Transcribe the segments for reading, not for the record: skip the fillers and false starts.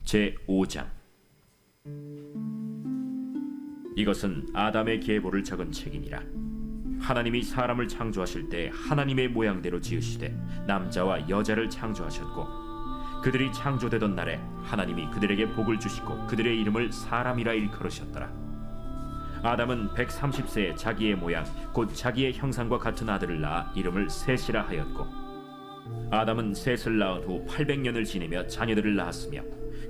제5장. 이것은 아담의 계보를 적은 책이니라. 하나님이 사람을 창조하실 때 하나님의 모양대로 지으시되 남자와 여자를 창조하셨고, 그들이 창조되던 날에 하나님이 그들에게 복을 주시고 그들의 이름을 사람이라 일컬으셨더라. 아담은 130세에 자기의 모양 곧 자기의 형상과 같은 아들을 낳아 이름을 셋이라 하였고, 아담은 셋을 낳은 후 800년을 지내며 자녀들을 낳았으며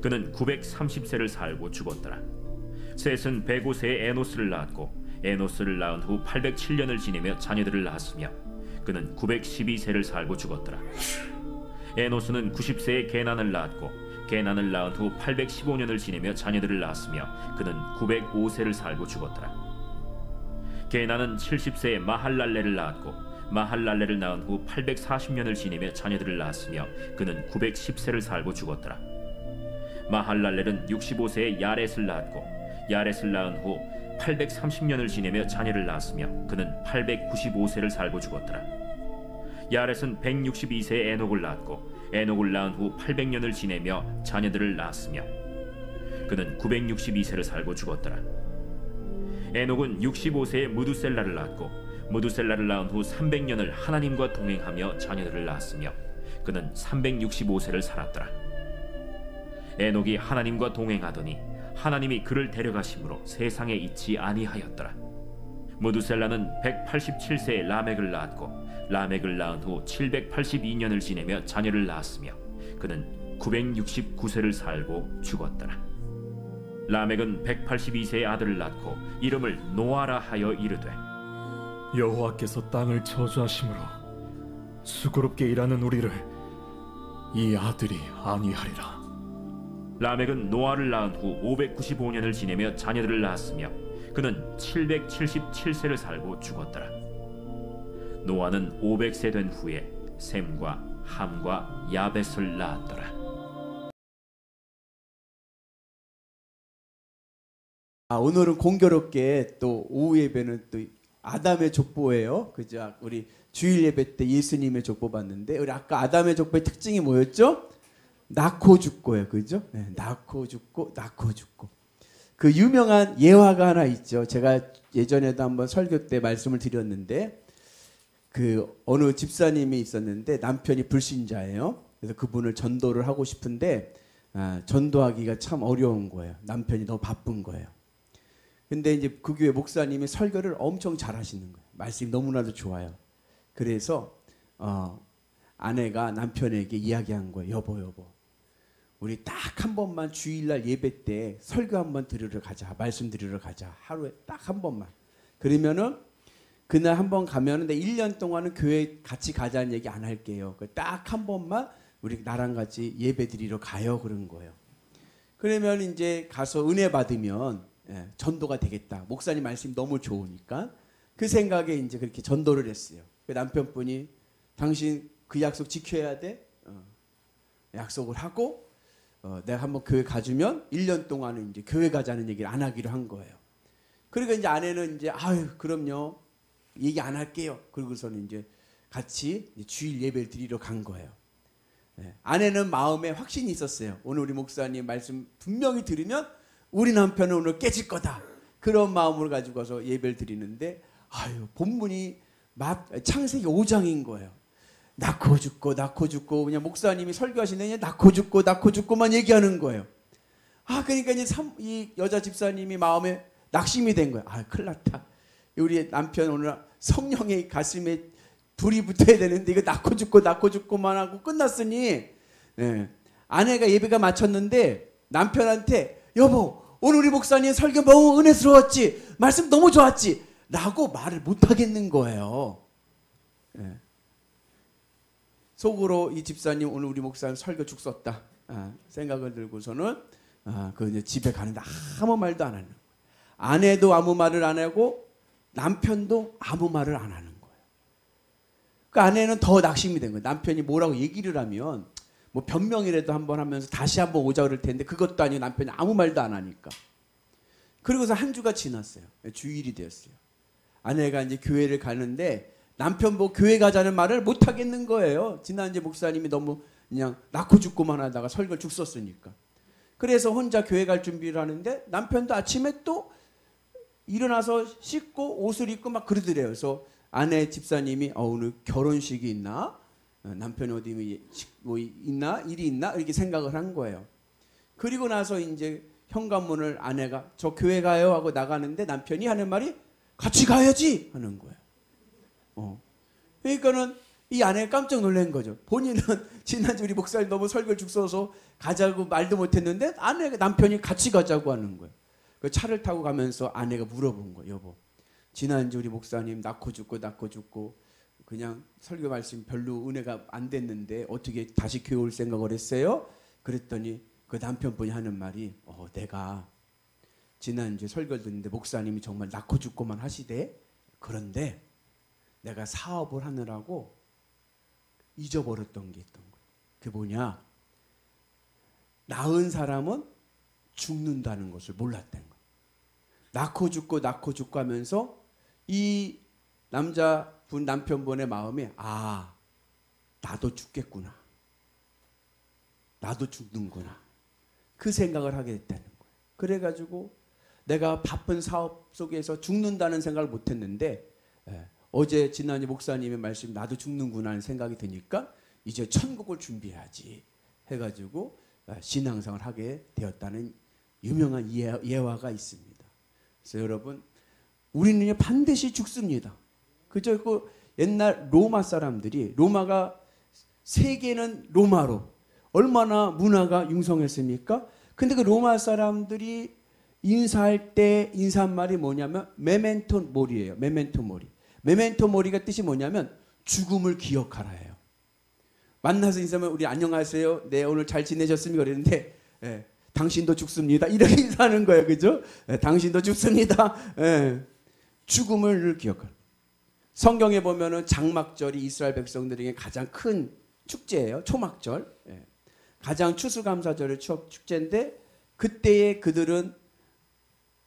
그는 930세를 살고 죽었더라. 셋은 105세에 에노스를 낳았고, 에노스를 낳은 후 807년을 지내며 자녀들을 낳았으며 그는 912세를 살고 죽었더라. 에노스는 90세에 게난을 낳았고, 게난을 낳은 후 815년을 지내며 자녀들을 낳았으며 그는 905세를 살고 죽었더라. 게난은 70세에 마할랄레를 낳았고, 마할랄레를 낳은 후 840년을 지내며 자녀들을 낳았으며 그는 910세를 살고 죽었더라. 마할랄렐은 65세에 야렛을 낳았고, 야렛을 낳은 후 830년을 지내며 자녀를 낳았으며 그는 895세를 살고 죽었더라. 야렛은 162세에 에녹을 낳았고, 에녹을 낳은 후 800년을 지내며 자녀들을 낳았으며 그는 962세를 살고 죽었더라. 에녹은 65세에 무두셀라를 낳았고, 무두셀라를 낳은 후 300년을 하나님과 동행하며 자녀들을 낳았으며 그는 365세를 살았더라. 에녹이 하나님과 동행하더니 하나님이 그를 데려가심으로 세상에 있지 아니하였더라. 무두셀라는 187세에 라멕을 낳았고, 라멕을 낳은 후 782년을 지내며 자녀를 낳았으며 그는 969세를 살고 죽었더라. 라멕은 182세의 아들을 낳고 이름을 노아라 하여 이르되, 여호와께서 땅을 저주하심으로 수고롭게 일하는 우리를 이 아들이 아니하리라. 라멕은 노아를 낳은 후 595년을 지내며 자녀들을 낳았으며 그는 777세를 살고 죽었더라. 노아는 500세 된 후에 셈과 함과 야벳을 낳았더라. 오늘은 공교롭게 또 오후 예배는 또 아담의 족보예요. 그죠? 우리 주일 예배 때 예수님의 족보 봤는데, 우리 아까 아담의 족보의 특징이 뭐였죠? 낳고 죽고예요. 그죠? 네, 낳고 죽고 낳고 죽고. 그 유명한 예화가 하나 있죠. 제가 예전에도 한번 설교 때 말씀을 드렸는데, 그 어느 집사님이 있었는데 남편이 불신자예요. 그래서 그분을 전도를 하고 싶은데 전도하기가 참 어려운 거예요. 남편이 너무 바쁜 거예요. 근데 이제 그 교회 목사님이 설교를 엄청 잘 하시는 거예요. 말씀이 너무나도 좋아요. 그래서 아내가 남편에게 이야기한 거예요. 여보, 우리 딱 한 번만 주일날 예배 때 설교 한번 들으러 가자. 말씀 들으러 가자. 하루에 딱 한 번만. 그러면은 그날 한 번 가면은 내 1년 동안은 교회 같이 가자는 얘기 안 할게요. 딱 한 번만 우리 나랑 같이 예배 드리러 가요. 그런 거예요. 그러면 이제 가서 은혜 받으면 전도가 되겠다. 목사님 말씀이 너무 좋으니까 그 생각에 이제 그렇게 전도를 했어요. 그 남편분이 당신 그 약속 지켜야 돼. 약속을 하고 내가 한번 교회 가주면 1년 동안은 이제 교회 가자는 얘기를 안 하기로 한 거예요. 그러니까 이제 아내는 이제 아유 그럼요 얘기 안 할게요. 그러고서는 이제 같이 주일 예배를 드리러 간 거예요. 아내는 마음에 확신이 있었어요. 오늘 우리 목사님 말씀 분명히 들으면 우리 남편은 오늘 깨질 거다. 그런 마음을 가지고 가서 예배를 드리는데 아유 본문이 창세기 5장인 거예요. 낳고 죽고 그냥 목사님이 설교하시는 낳고 죽고만 얘기하는 거예요. 그러니까 이제 이 여자 집사님이 마음에 낙심이 된 거예요. 큰일 났다. 우리 남편 오늘 성령의 가슴에 불이 붙어야 되는데 이거 낳고 죽고만 하고 끝났으니 아내가 예배가 마쳤는데 남편한테 여보 오늘 우리 목사님 설교 너무 은혜스러웠지 말씀 너무 좋았지 라고 말을 못하겠는 거예요. 속으로 이 집사님 오늘 우리 목사님 설교 죽 썼다 생각을 들고서는 그 이제 집에 가는데 아무 말도 안 하는 거예요. 아내도 아무 말을 안 하고 남편도 아무 말을 안 하는 거예요. 그 아내는 더 낙심이 된 거예요. 남편이 뭐라고 얘기를 하면 뭐 변명이라도 한번 하면서 다시 한번 오자 그럴 텐데 그것도 아니고 남편이 아무 말도 안 하니까. 그리고서 한 주가 지났어요. 주일이 되었어요. 아내가 이제 교회를 가는데 남편 보고 교회 가자는 말을 못 하겠는 거예요. 지난주에 목사님이 너무 그냥 낳고 죽고만 하다가 설교를 죽 썼으니까. 그래서 혼자 교회 갈 준비를 하는데 남편도 아침에 또 일어나서 씻고 옷을 입고 막 그러더래요. 그래서 아내 집사님이 오늘 결혼식이 있나? 남편이 어디 뭐 있나? 일이 있나? 이렇게 생각을 한 거예요. 그리고 나서 이제 현관문을 아내가 저 교회 가요 하고 나가는데 남편이 하는 말이 같이 가야지 하는 거예요. 그러니까는 이 아내가 깜짝 놀란 거죠. 본인은 지난주 우리 목사님 너무 설교 죽 써서 가자고 말도 못했는데 남편이 같이 가자고 하는 거예요. 그 차를 타고 가면서 아내가 물어본 거예요. 여보, 지난주 우리 목사님 낳고 죽고 그냥 설교 말씀 별로 은혜가 안 됐는데 어떻게 다시 교회 올 생각을 했어요? 그랬더니 그 남편분이 하는 말이 내가 지난주에 설교 듣는데 목사님이 정말 낳고 죽고만 하시대. 그런데 내가 사업을 하느라고 잊어버렸던 게 있던 거예요. 그게 뭐냐? 낳은 사람은 죽는다는 것을 몰랐다는 거예요. 낳고 죽고 하면서 이 남편분의 마음에 나도 죽겠구나. 나도 죽는구나. 그 생각을 하게 됐다는 거예요. 그래가지고 내가 바쁜 사업 속에서 죽는다는 생각을 못했는데 어제 지난주 목사님의 말씀 나도 죽는구나 하는 생각이 드니까 이제 천국을 준비해야지 해가지고 신앙생활을 하게 되었다는 유명한 예화가 있습니다. 그래서 여러분 우리는 반드시 죽습니다. 그저 그 옛날 로마 사람들이 로마가 세계는 로마로 얼마나 문화가 융성했습니까? 근데 그 로마 사람들이 인사할 때 인사한 말이 뭐냐면 메멘토 모리예요. 메멘토 모리. 메멘토 모리가 뜻이 뭐냐면 죽음을 기억하라예요. 만나서 인사하면 우리 안녕하세요. 네, 오늘 잘 지내셨습니까? 그랬는데 당신도 죽습니다. 이렇게 인사하는 거예요. 그죠? 당신도 죽습니다. 죽음을 기억하라. 성경에 보면은 장막절이 이스라엘 백성들에게 가장 큰 축제예요. 초막절. 가장 추수감사절의 축제인데 그때에 그들은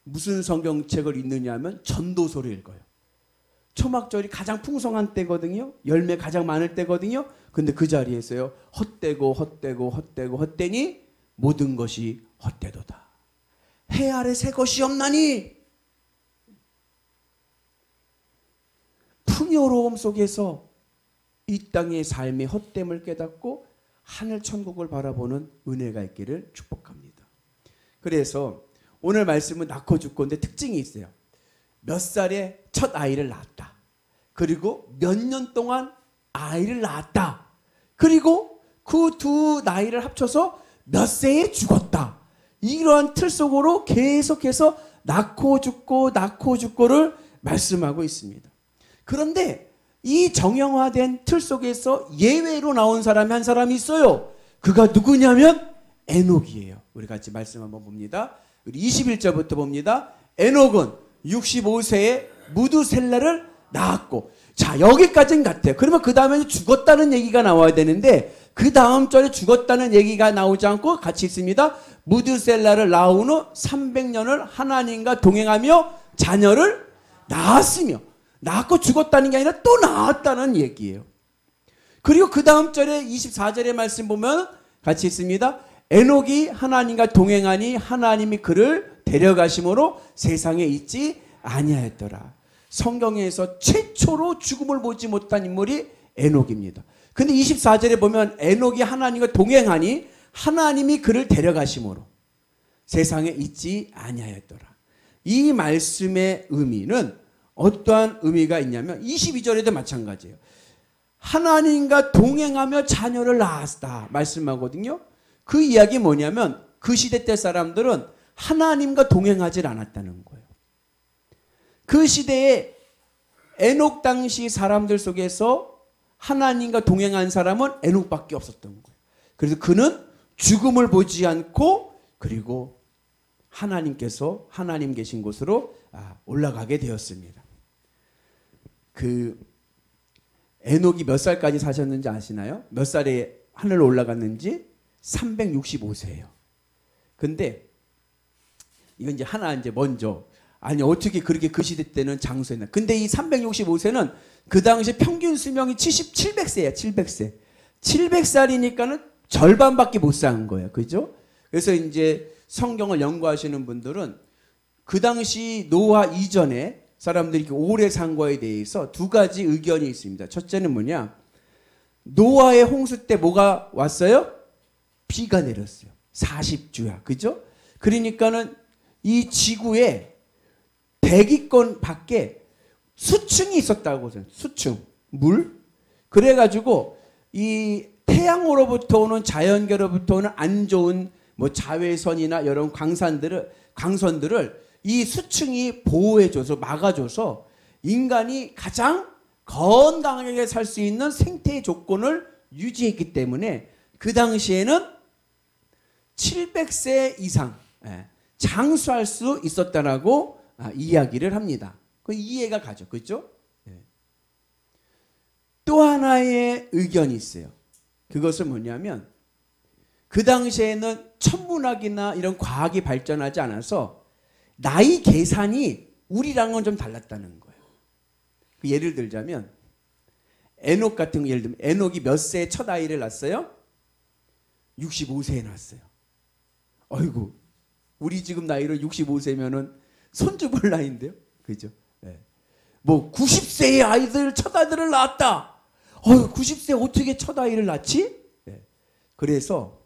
무슨 성경책을 읽느냐 하면 전도서를 읽어요. 초막절이 가장 풍성한 때거든요. 열매 가장 많을 때거든요. 근데 그 자리에서요. 헛되니 모든 것이 헛되도다. 해 아래 새 것이 없나니 풍요로움 속에서 이 땅의 삶의 헛됨을 깨닫고 하늘 천국을 바라보는 은혜가 있기를 축복합니다. 그래서 오늘 말씀은 낳고 죽고인데 특징이 있어요. 몇 살에 첫 아이를 낳았다. 그리고 몇 년 동안 아이를 낳았다. 그리고 그 두 나이를 합쳐서 몇 세에 죽었다. 이러한 틀 속으로 계속해서 낳고 죽고를 말씀하고 있습니다. 그런데 이 정형화된 틀 속에서 예외로 나온 사람이 한 사람이 있어요. 그가 누구냐면 에녹이에요. 우리 같이 말씀 한번 봅니다. 우리 21절부터 봅니다. 에녹은 65세에 무두셀라를 낳았고, 자 여기까지는 같아요. 그러면 그 다음에 죽었다는 얘기가 나와야 되는데 그 다음 절에 죽었다는 얘기가 나오지 않고 같이 있습니다. 무두셀라를 낳은 후 300년을 하나님과 동행하며 자녀를 낳았으며, 낳고 죽었다는 게 아니라 또 낳았다는 얘기예요. 그리고 그 다음 절에 24절의 말씀 보면 같이 있습니다. 에녹이 하나님과 동행하니 하나님이 그를 데려가심으로 세상에 있지 아니하였더라. 성경에서 최초로 죽음을 보지 못한 인물이 에녹입니다. 근데 24절에 보면 에녹이 하나님과 동행하니 하나님이 그를 데려가심으로 세상에 있지 아니하였더라. 이 말씀의 의미는 어떠한 의미가 있냐면 22절에도 마찬가지예요. 하나님과 동행하며 자녀를 낳았다 말씀하거든요. 그 이야기 뭐냐면 그 시대 때 사람들은 하나님과 동행하지 않았다는 거예요. 그 시대에 에녹 당시 사람들 속에서 하나님과 동행한 사람은 에녹밖에 없었던 거예요. 그래서 그는 죽음을 보지 않고 그리고 하나님 계신 곳으로 올라가게 되었습니다. 그 에녹이 몇 살까지 사셨는지 아시나요? 몇 살에 하늘로 올라갔는지 365세예요. 근데 이건 이제 먼저 어떻게 그렇게 그 시대 때는 장수했나? 근데 이 365세는 그 당시 평균 수명이 700세예요. 700세. 700살이니까는 절반밖에 못 산 거예요. 그죠? 그래서 이제 성경을 연구하시는 분들은 그 당시 노아 이전에 사람들이 이렇게 오래 산 거에 대해서 두 가지 의견이 있습니다. 첫째는 뭐냐? 노아의 홍수 때 뭐가 왔어요? 비가 내렸어요. 40주야. 그죠? 그러니까는 이 지구에 대기권 밖에 수층이 있었다고 해요. 수층. 물. 그래가지고 이 태양으로부터 오는 자연계로부터 오는 안 좋은 뭐 자외선이나 여러 광선들을 이 수층이 보호해줘서 막아줘서 인간이 가장 건강하게 살 수 있는 생태의 조건을 유지했기 때문에 그 당시에는 700세 이상 장수할 수 있었다라고 이야기를 합니다. 그 이해가 가죠. 그렇죠? 또 하나의 의견이 있어요. 그것은 뭐냐면 그 당시에는 천문학이나 이런 과학이 발전하지 않아서 나이 계산이 우리랑은 좀 달랐다는 거예요. 예를 들자면 에녹 같은 거 예를 들면 에녹이 몇 세에 첫 아이를 낳았어요? 65세에 낳았어요. 어이구 우리 지금 나이로 65세면은 손주 볼 나이인데요. 그죠? 네. 뭐 90세의 아이들 첫 아이들을 낳았다. 90세 어떻게 첫 아이를 낳지? 네. 그래서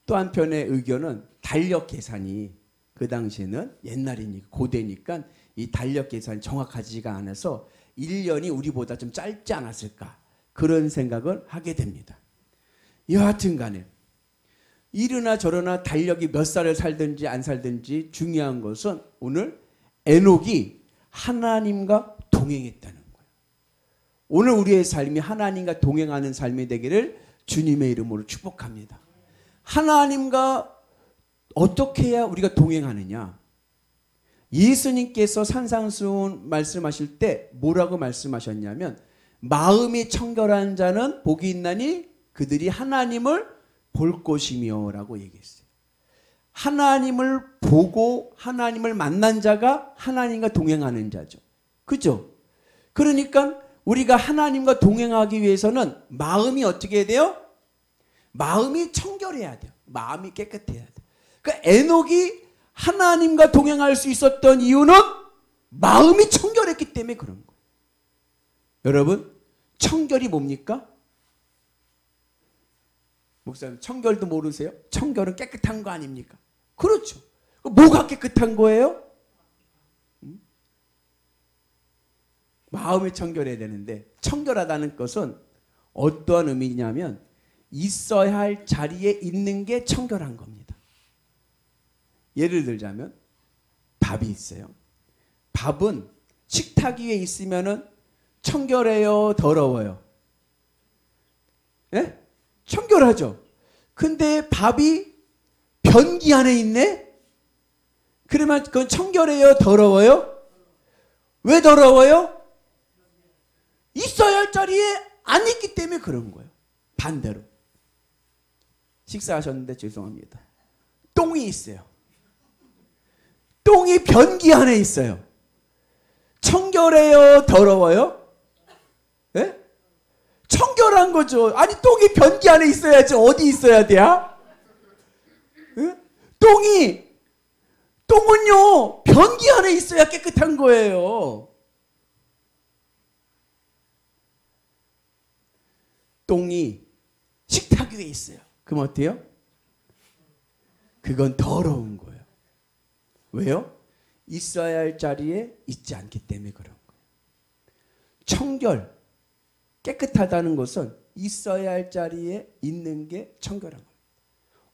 또 한편의 의견은 달력 계산이 그 당시에는 옛날이니까 고대니까 이 달력 계산이 정확하지가 않아서 1년이 우리보다 좀 짧지 않았을까 그런 생각을 하게 됩니다. 여하튼 간에 이러나 저러나 달력이 몇 살을 살든지 안 살든지 중요한 것은 오늘 에녹이 하나님과 동행했다는 거예요. 오늘 우리의 삶이 하나님과 동행하는 삶이 되기를 주님의 이름으로 축복합니다. 하나님과 어떻게 해야 우리가 동행하느냐? 예수님께서 산상수훈 말씀하실 때 뭐라고 말씀하셨냐면 마음이 청결한 자는 복이 있나니 그들이 하나님을 볼 것이며 라고 얘기했어요. 하나님을 보고 하나님을 만난 자가 하나님과 동행하는 자죠. 그죠? 그러니까 우리가 하나님과 동행하기 위해서는 마음이 어떻게 해야 돼요? 마음이 청결해야 돼요. 마음이 깨끗해야 돼요. 그러니까 에녹이 하나님과 동행할 수 있었던 이유는 마음이 청결했기 때문에 그런 거예요. 여러분, 청결이 뭡니까? 목사님, 청결도 모르세요? 청결은 깨끗한 거 아닙니까? 그렇죠. 뭐가 깨끗한 거예요? 마음이 청결해야 되는데 청결하다는 것은 어떠한 의미냐면 있어야 할 자리에 있는 게 청결한 겁니다. 예를 들자면 밥이 있어요. 밥은 식탁 위에 있으면은 청결해요, 더러워요? 예? 청결하죠. 근데 밥이 변기 안에 있네? 그러면 그건 청결해요, 더러워요? 왜 더러워요? 있어야 할 자리에 안 있기 때문에 그런 거예요. 반대로. 식사하셨는데 죄송합니다. 똥이 있어요. 똥이 변기 안에 있어요. 청결해요, 더러워요? 예? 청결한 거죠. 아니 똥이 변기 안에 있어야지 어디 있어야 돼요? 예? 똥은요 변기 안에 있어야 깨끗한 거예요. 똥이 식탁 위에 있어요. 그럼 어때요? 그건 더러운 거예요. 왜요? 있어야 할 자리에 있지 않기 때문에 그런 거예요. 청결, 깨끗하다는 것은 있어야 할 자리에 있는 게 청결한 거예요.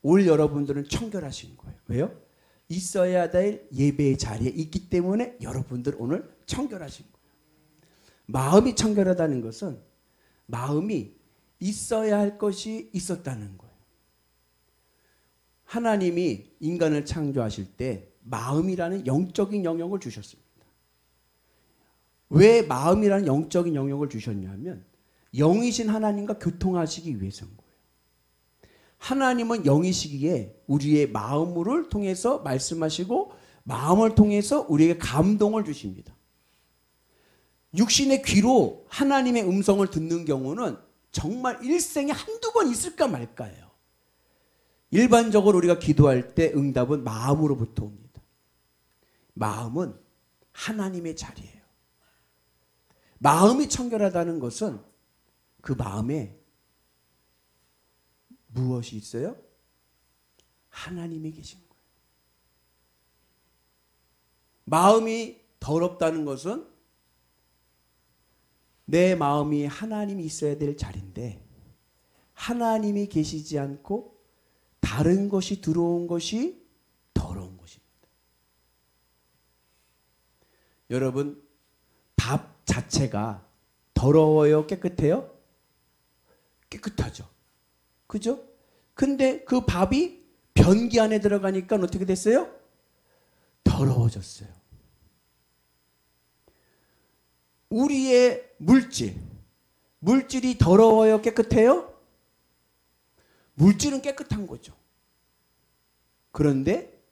오늘 여러분들은 청결하신 거예요. 왜요? 있어야 될 예배의 자리에 있기 때문에 여러분들 오늘 청결하신 거예요. 마음이 청결하다는 것은 마음이 있어야 할 것이 있었다는 거예요. 하나님이 인간을 창조하실 때 마음이라는 영적인 영역을 주셨습니다. 왜 마음이라는 영적인 영역을 주셨냐면 영이신 하나님과 교통하시기 위해서인 거예요. 하나님은 영이시기에 우리의 마음을 통해서 말씀하시고 마음을 통해서 우리에게 감동을 주십니다. 육신의 귀로 하나님의 음성을 듣는 경우는 정말 일생에 한두 번 있을까 말까예요. 일반적으로 우리가 기도할 때 응답은 마음으로부터 옵니다. 마음은 하나님의 자리예요. 마음이 청결하다는 것은 그 마음에 무엇이 있어요? 하나님이 계신 거예요. 마음이 더럽다는 것은 내 마음이 하나님이 있어야 될 자리인데 하나님이 계시지 않고 다른 것이 들어온 것이 더러운 것입니다. 여러분, 밥 자체가 더러워요? 깨끗해요? 깨끗하죠. 그죠? 근데 그 밥이 변기 안에 들어가니까 어떻게 됐어요? 더러워졌어요. 우리의 물질이 더러워요? 깨끗해요? 물질은 깨끗한 거죠. 그런데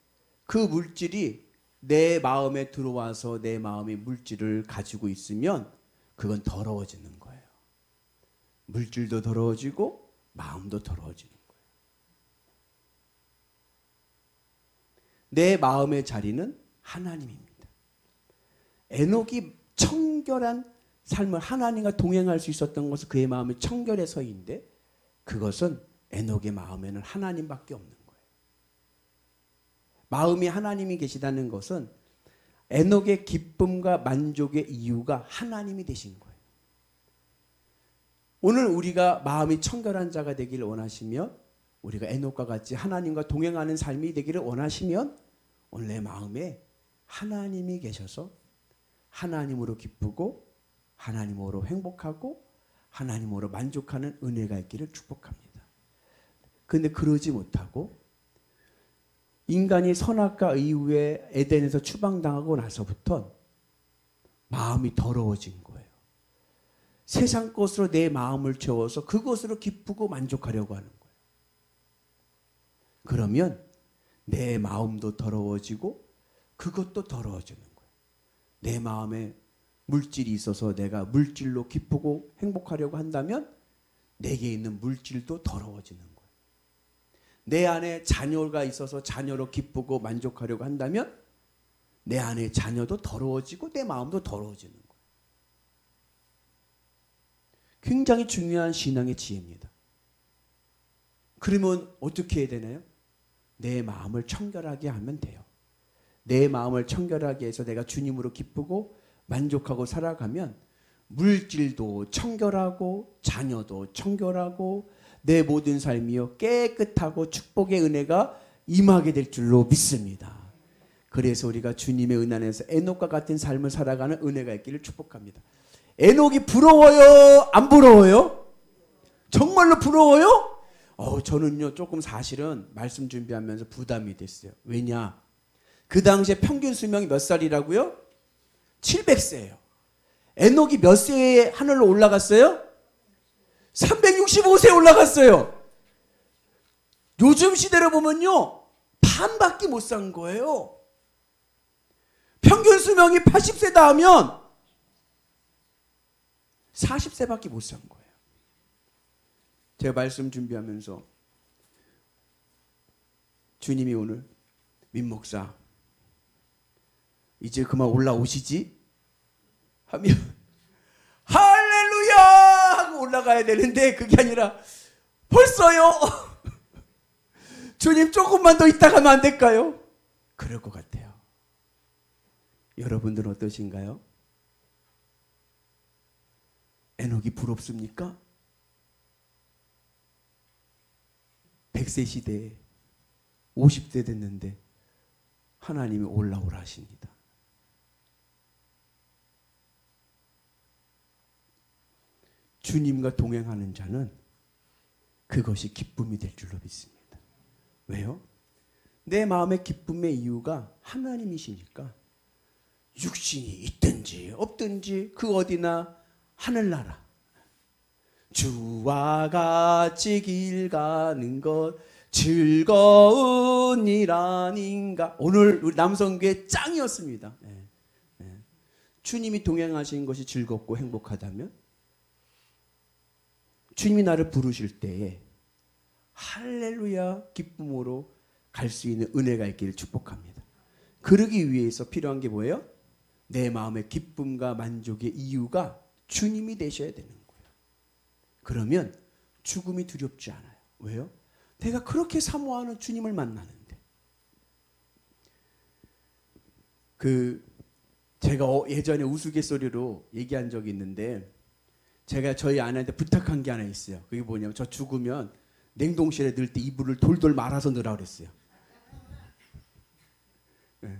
그 물질이 내 마음에 들어와서 내 마음이 물질을 가지고 있으면 그건 더러워지는 거예요. 물질도 더러워지고 마음도 더러워지는 거예요. 내 마음의 자리는 하나님입니다. 에녹이 청결한 삶을 하나님과 동행할 수 있었던 것은 그의 마음이 청결해서인데 그것은 에녹의 마음에는 하나님밖에 없는 거예요. 마음이 하나님이 계시다는 것은 에녹의 기쁨과 만족의 이유가 하나님이 되신 거예요. 오늘 우리가 마음이 청결한 자가 되기를 원하시며 우리가 에녹과 같이 하나님과 동행하는 삶이 되기를 원하시면 오늘 내 마음에 하나님이 계셔서 하나님으로 기쁘고 하나님으로 행복하고 하나님으로 만족하는 은혜가 있기를 축복합니다. 그런데 그러지 못하고 인간이 선악과 이후에 에덴에서 추방당하고 나서부터 마음이 더러워진 거예요. 세상 것으로 내 마음을 채워서 그것으로 기쁘고 만족하려고 하는 거예요. 그러면 내 마음도 더러워지고 그것도 더러워지는 거예요. 내 마음에 물질이 있어서 내가 물질로 기쁘고 행복하려고 한다면 내게 있는 물질도 더러워지는 거예요. 내 안에 자녀가 있어서 자녀로 기쁘고 만족하려고 한다면 내 안에 자녀도 더러워지고 내 마음도 더러워지는 거예요. 굉장히 중요한 신앙의 지혜입니다. 그러면 어떻게 해야 되나요? 내 마음을 청결하게 하면 돼요. 내 마음을 청결하게 해서 내가 주님으로 기쁘고 만족하고 살아가면 물질도 청결하고 자녀도 청결하고 내 모든 삶이요 깨끗하고 축복의 은혜가 임하게 될 줄로 믿습니다. 그래서 우리가 주님의 은혜 안에서 에녹과 같은 삶을 살아가는 은혜가 있기를 축복합니다. 에녹이 부러워요? 안 부러워요? 정말로 부러워요? 저는요 조금 사실은 말씀 준비하면서 부담이 됐어요. 왜냐? 그 당시에 평균 수명이 몇 살이라고요? 700세예요. 에녹이 몇 세에 하늘로 올라갔어요? 365세 올라갔어요. 요즘 시대로 보면요 반밖에 못 산 거예요. 평균 수명이 80세다 하면 40세밖에 못 산 거예요. 제가 말씀 준비하면서 주님이 오늘 민 목사 이제 그만 올라오시지? 하면 할렐루야 하고 올라가야 되는데 그게 아니라 벌써요? 주님 조금만 더 있다 가면 안 될까요? 그럴 것 같아요. 여러분들은 어떠신가요? 에녹이 부럽습니까? 100세 시대에 50세 됐는데 하나님이 올라오라 하십니다. 주님과 동행하는 자는 그것이 기쁨이 될 줄로 믿습니다. 왜요? 내 마음의 기쁨의 이유가 하나님이시니까 육신이 있든지 없든지 그 어디나 하늘나라 주와 같이 길 가는 것 즐거운 일 아닌가. 오늘 우리 남성교회 짱이었습니다. 주님이 동행하신 것이 즐겁고 행복하다면 주님이 나를 부르실 때에 할렐루야 기쁨으로 갈 수 있는 은혜가 있기를 축복합니다. 그러기 위해서 필요한 게 뭐예요? 내 마음의 기쁨과 만족의 이유가 주님이 되셔야 되는 거예요. 그러면 죽음이 두렵지 않아요. 왜요? 내가 그렇게 사모하는 주님을 만나는데. 제가 예전에 우스갯소리로 얘기한 적이 있는데, 제가 저희 아내한테 부탁한 게 하나 있어요. 그게 뭐냐면, 저 죽으면 냉동실에 넣을 때 이불을 돌돌 말아서 넣으라고 그랬어요. 네.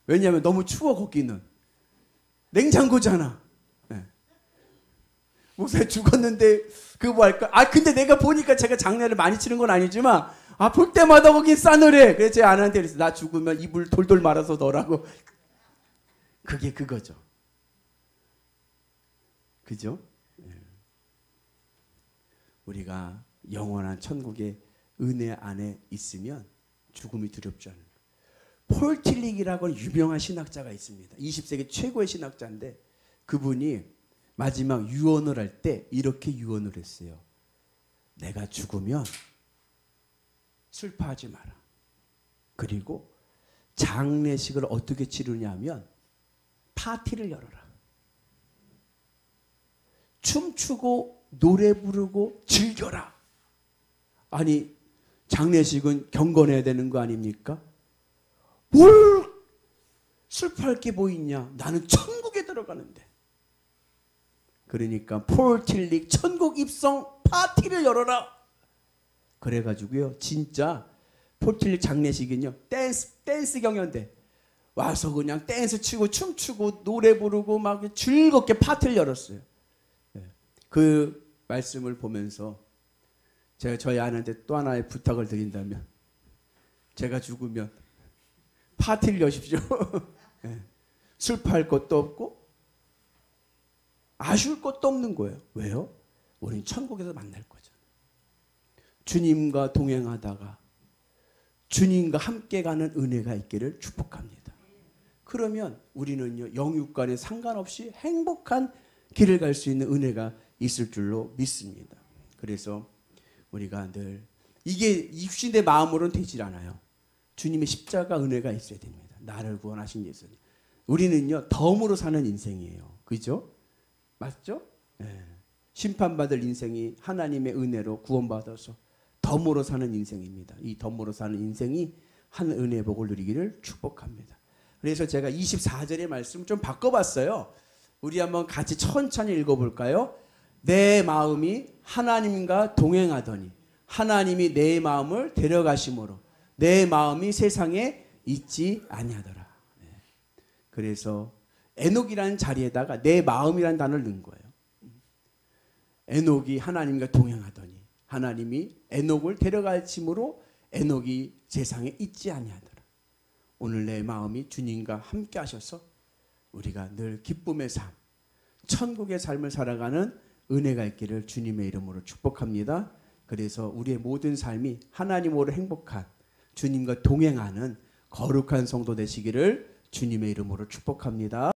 왜냐하면 너무 추워 거기는. 냉장고잖아. 네. 목사님 죽었는데 그거 뭐 할까? 근데 내가 보니까 제가 장난을 많이 치는 건 아니지만 볼 때마다 거긴 싸늘해. 그래서 제 아내한테 그랬어요. 나 죽으면 이불 돌돌 말아서 넣으라고. 그게 그거죠. 그죠? 우리가 영원한 천국의 은혜 안에 있으면 죽음이 두렵지 않은 거예요. 폴 틸릭이라고 유명한 신학자가 있습니다. 20세기 최고의 신학자인데, 그분이 마지막 유언을 할 때 이렇게 유언을 했어요. 내가 죽으면 슬퍼하지 마라. 그리고 장례식을 어떻게 치르냐면 파티를 열어라. 춤추고 노래 부르고 즐겨라. 아니, 장례식은 경건해야 되는 거 아닙니까? 뭘 슬퍼할 게 뭐 있냐? 나는 천국에 들어가는데. 그러니까 폴 틸릭 천국 입성 파티를 열어라. 그래가지고요, 진짜 폴 틸릭 장례식은요, 댄스 경연대 와서 그냥 댄스 치고 춤추고 노래 부르고 막 즐겁게 파티를 열었어요. 그 말씀을 보면서 제가 저희 아내한테 또 하나의 부탁을 드린다면, 제가 죽으면 파티를 여십시오. 슬퍼할 것도 없고 아쉬울 것도 없는 거예요. 왜요? 우리는 천국에서 만날 거죠. 주님과 동행하다가 주님과 함께 가는 은혜가 있기를 축복합니다. 그러면 우리는요, 영육간에 상관없이 행복한 길을 갈 수 있는 은혜가 있을 줄로 믿습니다. 그래서 우리가 늘 이게 육신의 마음으로는 되질 않아요. 주님의 십자가 은혜가 있어야 됩니다. 나를 구원하신 예수님. 우리는요, 덤으로 사는 인생이에요. 그죠? 맞죠? 네. 심판받을 인생이 하나님의 은혜로 구원받아서 덤으로 사는 인생입니다. 이 덤으로 사는 인생이 한 은혜의 복을 누리기를 축복합니다. 그래서 제가 24절의 말씀 좀 바꿔봤어요. 우리 한번 같이 천천히 읽어볼까요? 내 마음이 하나님과 동행하더니 하나님이 내 마음을 데려가심으로 내 마음이 세상에 있지 아니하더라. 그래서 에녹이라는 자리에다가 내 마음이라는 단어를 넣은 거예요. 에녹이 하나님과 동행하더니 하나님이 에녹을 데려가심으로 에녹이 세상에 있지 아니하더라. 오늘 내 마음이 주님과 함께 하셔서 우리가 늘 기쁨의 삶, 천국의 삶을 살아가는 은혜가 있기를 주님의 이름으로 축복합니다. 그래서 우리의 모든 삶이 하나님으로 행복한, 주님과 동행하는 거룩한 성도 되시기를 주님의 이름으로 축복합니다.